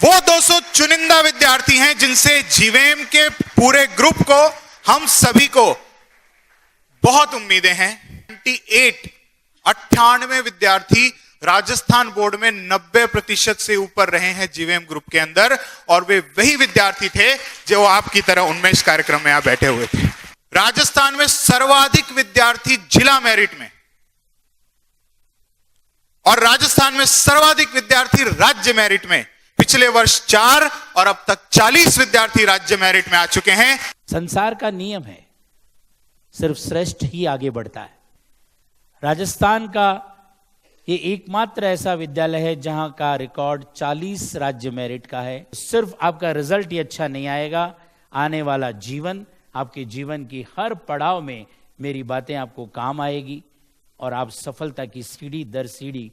वो 200 चुनिंदा विद्यार्थी हैं जिनसे जीवेम के पूरे ग्रुप को, हम सभी को बहुत उम्मीदें हैं। 98 विद्यार्थी राजस्थान बोर्ड में 90% से ऊपर रहे हैं जीवेम ग्रुप के अंदर, और वे वही विद्यार्थी थे जो आपकी तरह उन्मेष कार्यक्रम में यहां बैठे हुए थे। राजस्थान में सर्वाधिक विद्यार्थी जिला मेरिट में, और राजस्थान में सर्वाधिक विद्यार्थी राज्य मेरिट में। पिछले वर्ष 4 और अब तक 40 विद्यार्थी राज्य मेरिट में आ चुके हैं। संसार का नियम है, सिर्फ श्रेष्ठ ही आगे बढ़ता है। राजस्थान का ये एकमात्र ऐसा विद्यालय है जहां का रिकॉर्ड 40 राज्य मेरिट का है। सिर्फ आपका रिजल्ट ही अच्छा नहीं आएगा, आने वाला जीवन, आपके जीवन की हर पड़ाव में मेरी बातें आपको काम आएगी और आप सफलता की सीढ़ी दर सीढ़ी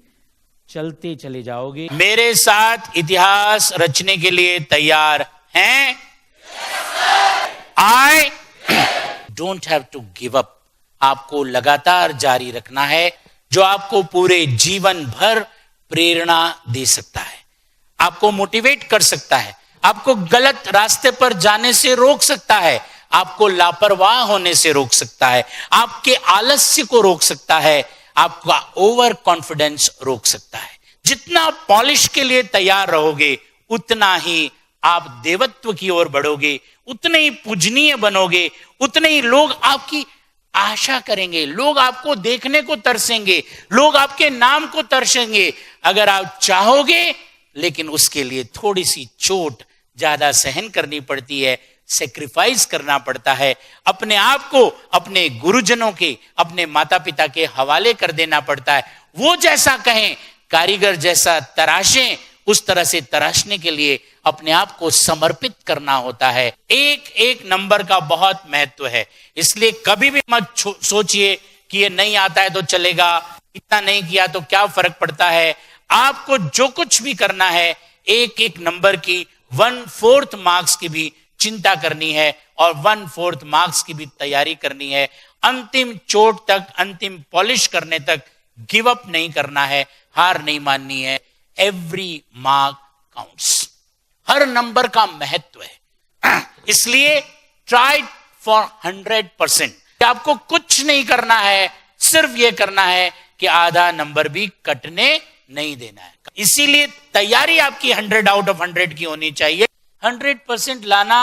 चलते चले जाओगे। मेरे साथ इतिहास रचने के लिए तैयार हैं? I don't have to give up. आपको लगातार जारी रखना है, जो आपको पूरे जीवन भर प्रेरणा दे सकता है, आपको मोटिवेट कर सकता है, आपको गलत रास्ते पर जाने से रोक सकता है, आपको लापरवाह होने से रोक सकता है, आपके आलस्य को रोक सकता है, आपका ओवर कॉन्फिडेंस रोक सकता है। जितना पॉलिश के लिए तैयार रहोगे, उतना ही आप देवत्व की ओर बढ़ोगे, उतने ही पूजनीय बनोगे, उतने ही लोग आपकी आशा करेंगे, लोग आपको देखने को तरसेंगे, लोग आपके नाम को तरसेंगे। अगर आप चाहोगे, लेकिन उसके लिए थोड़ी सी चोट ज्यादा सहन करनी पड़ती है, सेक्रीफाइस करना पड़ता है, अपने आप को अपने गुरुजनों के, अपने माता पिता के हवाले कर देना पड़ता है। वो जैसा कहें, कारीगर जैसा तराशें, उस तरह से तराशने के लिए अपने आप को समर्पित करना होता है। एक एक नंबर का बहुत महत्व है, इसलिए कभी भी मत सोचिए कि ये नहीं आता है तो चलेगा, इतना नहीं किया तो क्या फर्क पड़ता है। आपको जो कुछ भी करना है, एक एक नंबर की 1/4 मार्क्स की भी चिंता करनी है और 1/4 मार्क्स की भी तैयारी करनी है। अंतिम चोट तक, अंतिम पॉलिश करने तक गिव अप नहीं करना है, हार नहीं माननी है। एवरी मार्क काउंट्स, हर नंबर का महत्व है। इसलिए ट्राई फॉर 100%। आपको कुछ नहीं करना है, सिर्फ यह करना है कि आधा नंबर भी कटने नहीं देना है। इसीलिए तैयारी आपकी 100 आउट ऑफ 100 की होनी चाहिए। 100% लाना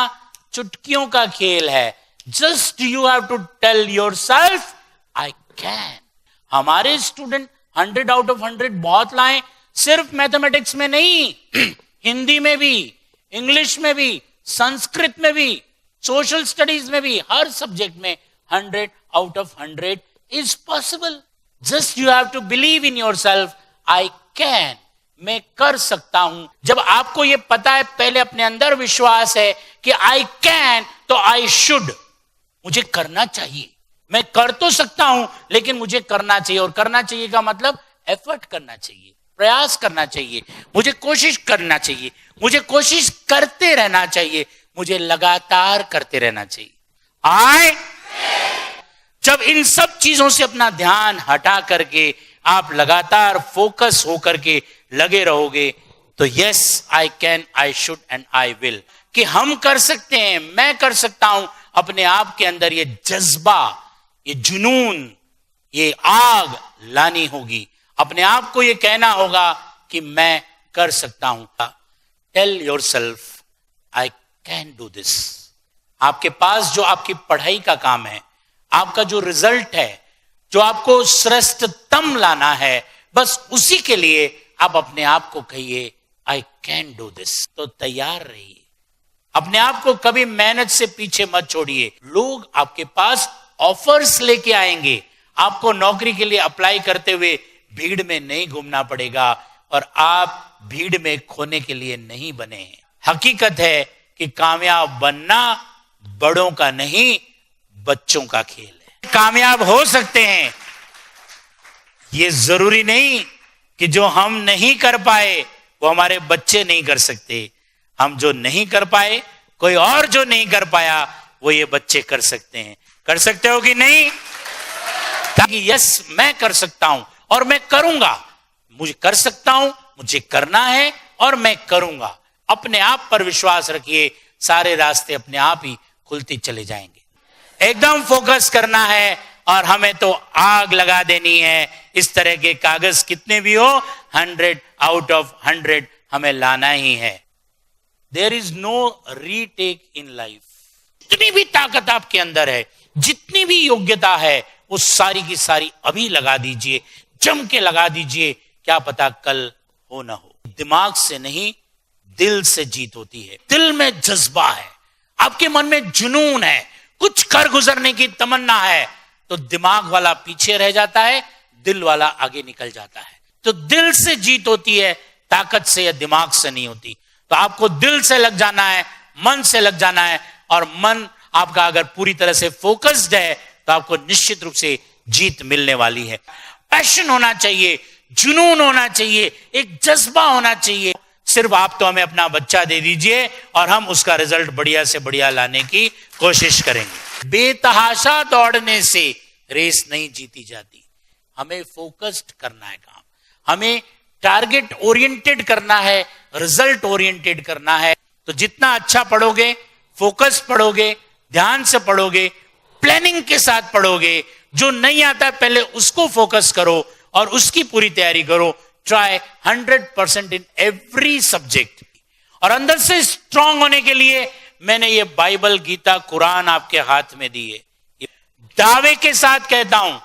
चुटकियों का खेल है। Just you have to tell yourself I can. हमारे स्टूडेंट 100 आउट ऑफ 100 बहुत लाएं, सिर्फ मैथमेटिक्स में नहीं, हिंदी में भी, इंग्लिश में भी, संस्कृत में भी, सोशल स्टडीज में भी, हर सब्जेक्ट में 100 out of 100 is possible. Just you have to believe in yourself, I can, मैं कर सकता हूं। जब आपको यह पता है, पहले अपने अंदर विश्वास है कि आई कैन, तो आई शुड, मुझे करना चाहिए। मैं कर तो सकता हूं, लेकिन मुझे करना चाहिए। और करना चाहिए का मतलब एफर्ट करना चाहिए, प्रयास करना चाहिए, मुझे कोशिश करना चाहिए, मुझे कोशिश करते रहना चाहिए, मुझे लगातार करते रहना चाहिए। आए जब इन सब चीजों से अपना ध्यान हटा करके आप लगातार फोकस होकर के लगे रहोगे, तो yes I can, I should and I will, कि हम कर सकते हैं, मैं कर सकता हूं। अपने आप के अंदर ये जज्बा, ये जुनून, ये आग लानी होगी। अपने आप को ये कहना होगा कि मैं कर सकता हूं। Tell yourself I can do this. आपके पास जो आपकी पढ़ाई का काम है, आपका जो रिजल्ट है, जो आपको श्रेष्ठतम लाना है, बस उसी के लिए आप अपने आप को कहिए आई कैन डू दिस। तो तैयार रहिए, अपने आप को कभी मेहनत से पीछे मत छोड़िए। लोग आपके पास ऑफर्स लेके आएंगे, आपको नौकरी के लिए अप्लाई करते हुए भीड़ में नहीं घूमना पड़ेगा, और आप भीड़ में खोने के लिए नहीं बने हैं। हकीकत है कि कामयाब बनना बड़ों का नहीं, बच्चों का खेल है। कामयाब हो सकते हैं, ये जरूरी नहीं कि जो हम नहीं कर पाए वो हमारे बच्चे नहीं कर सकते। हम जो नहीं कर पाए, कोई और जो नहीं कर पाया, वो ये बच्चे कर सकते हैं। कर सकते हो कि नहीं? ताकि यस मैं कर सकता हूं और मैं करूंगा, मुझे कर सकता हूं, मुझे करना है और मैं करूंगा। अपने आप पर विश्वास रखिए, सारे रास्ते अपने आप ही खुलते चले जाएंगे। एकदम फोकस करना है और हमें तो आग लगा देनी है। इस तरह के कागज कितने भी हो, 100 आउट ऑफ 100 हमें लाना ही है। There is no retake in life. जितनी भी ताकत आपके अंदर है, जितनी भी योग्यता है, वो सारी की सारी अभी लगा दीजिए, जम के लगा दीजिए। क्या पता कल हो ना हो। दिमाग से नहीं, दिल से जीत होती है। दिल में जज्बा है, आपके मन में जुनून है, कुछ कर गुजरने की तमन्ना है, तो दिमाग वाला पीछे रह जाता है, दिल वाला आगे निकल जाता है। तो दिल से जीत होती है, ताकत से या दिमाग से नहीं होती। तो आपको दिल से लग जाना है, मन से लग जाना है, और मन आपका अगर पूरी तरह से फोकस्ड है तो आपको निश्चित रूप से जीत मिलने वाली है। पैशन होना चाहिए, जुनून होना चाहिए, एक जज्बा होना चाहिए। सिर्फ आप तो हमें अपना बच्चा दे दीजिए और हम उसका रिजल्ट बढ़िया से बढ़िया लाने की कोशिश करेंगे। बेतहाशा दौड़ने से रेस नहीं जीती जाती। हमें फोकस्ड करना है काम, हमें टारगेट ओरिएंटेड करना है, रिजल्ट ओरिएंटेड करना है। तो जितना अच्छा पढ़ोगे, फोकस पढ़ोगे, ध्यान से पढ़ोगे, प्लानिंग के साथ पढ़ोगे, जो नहीं आता पहले उसको फोकस करो और उसकी पूरी तैयारी करो। Try 100% in every subject. और अंदर से स्ट्रांग होने के लिए मैंने ये बाइबल, गीता, कुरान आपके हाथ में दी है। दावे के साथ कहता हूं,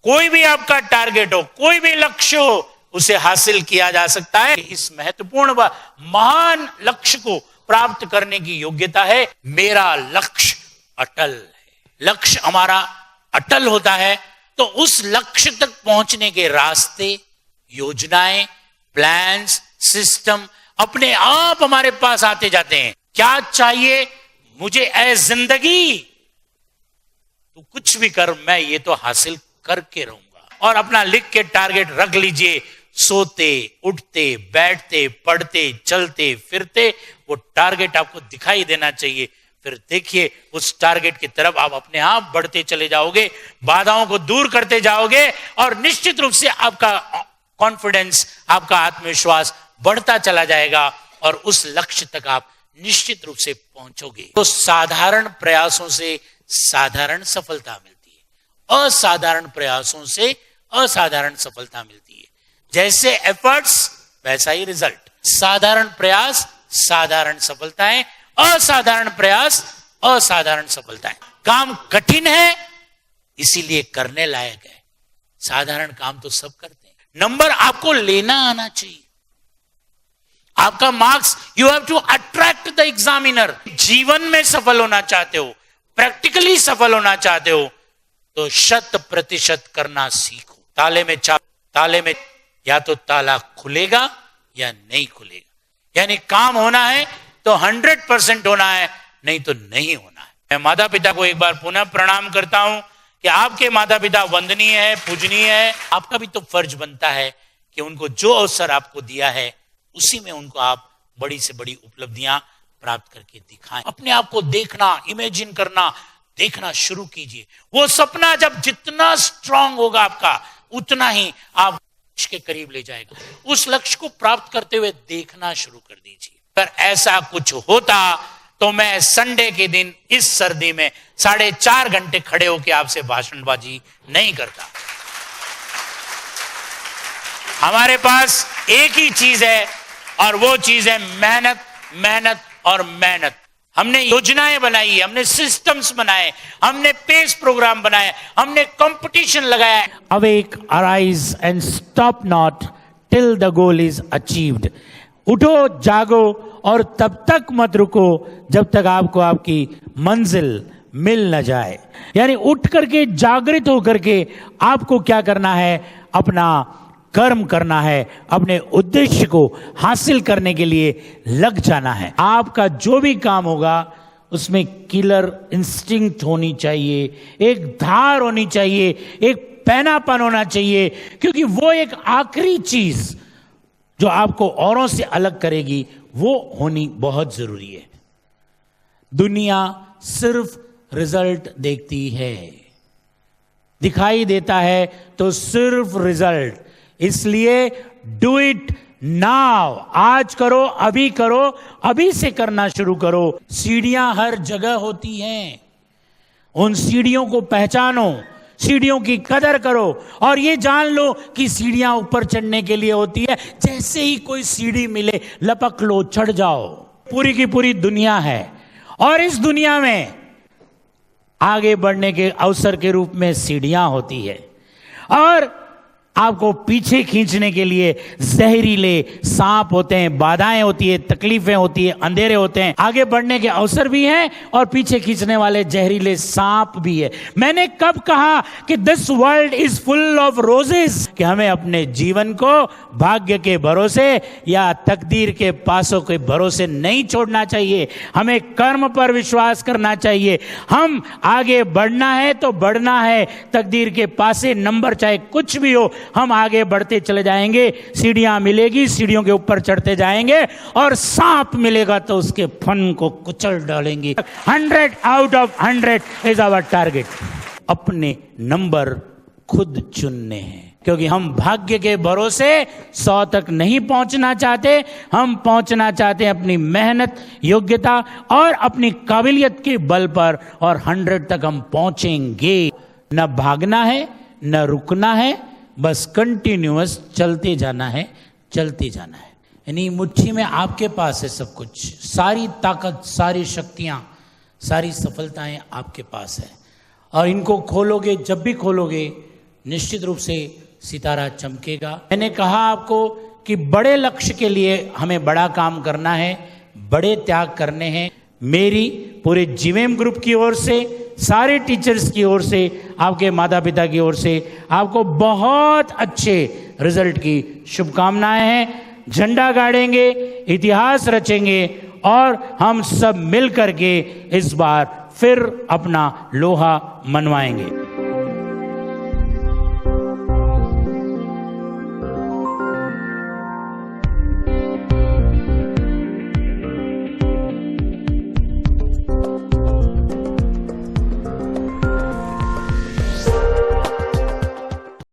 कोई भी आपका टारगेट हो, कोई भी लक्ष्य हो, उसे हासिल किया जा सकता है। इस महत्वपूर्ण व महान लक्ष्य को प्राप्त करने की योग्यता है। मेरा लक्ष्य अटल है। लक्ष्य हमारा अटल होता है तो उस लक्ष्य तक पहुंचने के रास्ते, योजनाएं, प्लान्स, सिस्टम अपने आप हमारे पास आते जाते हैं। क्या चाहिए मुझे ऐ जिंदगी, तो कुछ भी कर, मैं ये तो हासिल करके रहूंगा। और अपना लिख के टारगेट रख लीजिए। सोते, उठते, बैठते, पढ़ते, चलते, फिरते वो टारगेट आपको दिखाई देना चाहिए। फिर देखिए उस टारगेट की तरफ आप अपने आप बढ़ते चले जाओगे, बाधाओं को दूर करते जाओगे और निश्चित रूप से आपका कॉन्फिडेंस, आपका आत्मविश्वास बढ़ता चला जाएगा और उस लक्ष्य तक आप निश्चित रूप से पहुंचोगे। तो साधारण प्रयासों से साधारण सफलता मिलती है, असाधारण प्रयासों से असाधारण सफलता मिलती है। जैसे एफर्ट्स वैसा ही रिजल्ट। साधारण प्रयास साधारण सफलताएं, असाधारण प्रयास असाधारण सफलताएं। काम कठिन है इसीलिए करने लायक है, साधारण काम तो सब करते हैं। नंबर आपको लेना आना चाहिए, आपका marks, you have to attract the examiner. जीवन में सफल होना चाहते हो, प्रैक्टिकली सफल होना चाहते हो, तो 100% करना सीखो। ताले में या तो ताला खुलेगा या नहीं खुलेगा। यानी काम होना है तो 100% होना है, नहीं तो नहीं होना है। मैं माता पिता को एक बार पुनः प्रणाम करता हूं कि आपके माता पिता वंदनीय है, पूजनीय है। आपका भी तो फर्ज बनता है कि उनको जो अवसर आपको दिया है उसी में उनको आप बड़ी से बड़ी उपलब्धियां प्राप्त करके दिखाएं। अपने आप को देखना, इमेजिन करना, देखना शुरू कीजिए। वो सपना जब जितना स्ट्रांग होगा आपका, उतना ही आप लक्ष्य के करीब ले जाएगा। उस लक्ष्य को प्राप्त करते हुए देखना शुरू कर दीजिए। पर ऐसा कुछ होता तो मैं संडे के दिन इस सर्दी में 4.5 घंटे खड़े होकर आपसे भाषणबाजी नहीं करता। हमारे पास एक ही चीज है और वो चीज है मेहनत, मेहनत और मेहनत। हमने योजनाएं बनाई, हमने सिस्टम्स बनाए, हमने पेस प्रोग्राम बनाए, हमने कंपटीशन लगाया। Awake, arise and stop not till the goal is achieved. उठो, जागो और तब तक मत रुको जब तक आपको आपकी मंजिल मिल न जाए। यानी उठ करके, जागृत होकर के आपको क्या करना है, अपना कर्म करना है, अपने उद्देश्य को हासिल करने के लिए लग जाना है। आपका जो भी काम होगा उसमें किलर इंस्टिंक्ट होनी चाहिए, एक धार होनी चाहिए, एक पैनापन होना चाहिए, क्योंकि वो एक आखिरी चीज जो आपको औरों से अलग करेगी वो होनी बहुत जरूरी है। दुनिया सिर्फ रिजल्ट देखती है, दिखाई देता है तो सिर्फ रिजल्ट। इसलिए डू इट नाउ, आज करो, अभी से करना शुरू करो। सीढ़ियां हर जगह होती हैं, उन सीढ़ियों को पहचानो, सीढ़ियों की कदर करो और ये जान लो कि सीढ़ियां ऊपर चढ़ने के लिए होती है। जैसे ही कोई सीढ़ी मिले लपक लो, चढ़ जाओ। पूरी की पूरी दुनिया है और इस दुनिया में आगे बढ़ने के अवसर के रूप में सीढ़ियां होती है और आपको पीछे खींचने के लिए जहरीले सांप होते हैं, बाधाएं होती है, तकलीफें होती है, अंधेरे होते हैं। आगे बढ़ने के अवसर भी हैं और पीछे खींचने वाले जहरीले सांप भी है। मैंने कब कहा कि this world is full of roses, कि हमें अपने जीवन को भाग्य के भरोसे या तकदीर के पासों के भरोसे नहीं छोड़ना चाहिए। हमें कर्म पर विश्वास करना चाहिए। हम आगे बढ़ना है तो बढ़ना है, तकदीर के पासे नंबर चाहे कुछ भी हो, हम आगे बढ़ते चले जाएंगे। सीढ़ियां मिलेगी, सीढ़ियों के ऊपर चढ़ते जाएंगे और सांप मिलेगा तो उसके फन को कुचल डालेंगे। 100 out of 100 is our target. अपने नंबर खुद चुनने हैं, क्योंकि हम भाग्य के भरोसे 100 तक नहीं पहुंचना चाहते। हम पहुंचना चाहते हैं अपनी मेहनत, योग्यता और अपनी काबिलियत के बल पर, और 100 तक हम पहुंचेंगे। न भागना है, न रुकना है, बस कंटिन्यूअस चलते जाना है, चलते जाना है। यानी मुट्ठी में आपके पास है सब कुछ, सारी ताकत, सारी शक्तियां, सारी सफलताएं आपके पास है और इनको खोलोगे, जब भी खोलोगे निश्चित रूप से सितारा चमकेगा। मैंने कहा आपको कि बड़े लक्ष्य के लिए हमें बड़ा काम करना है, बड़े त्याग करने हैं। मेरी पूरे जीवेम ग्रुप की ओर से, सारे टीचर्स की ओर से, आपके माता पिता की ओर से आपको बहुत अच्छे रिजल्ट की शुभकामनाएं हैं। झंडा गाड़ेंगे, इतिहास रचेंगे और हम सब मिल करके इस बार फिर अपना लोहा मनवाएंगे।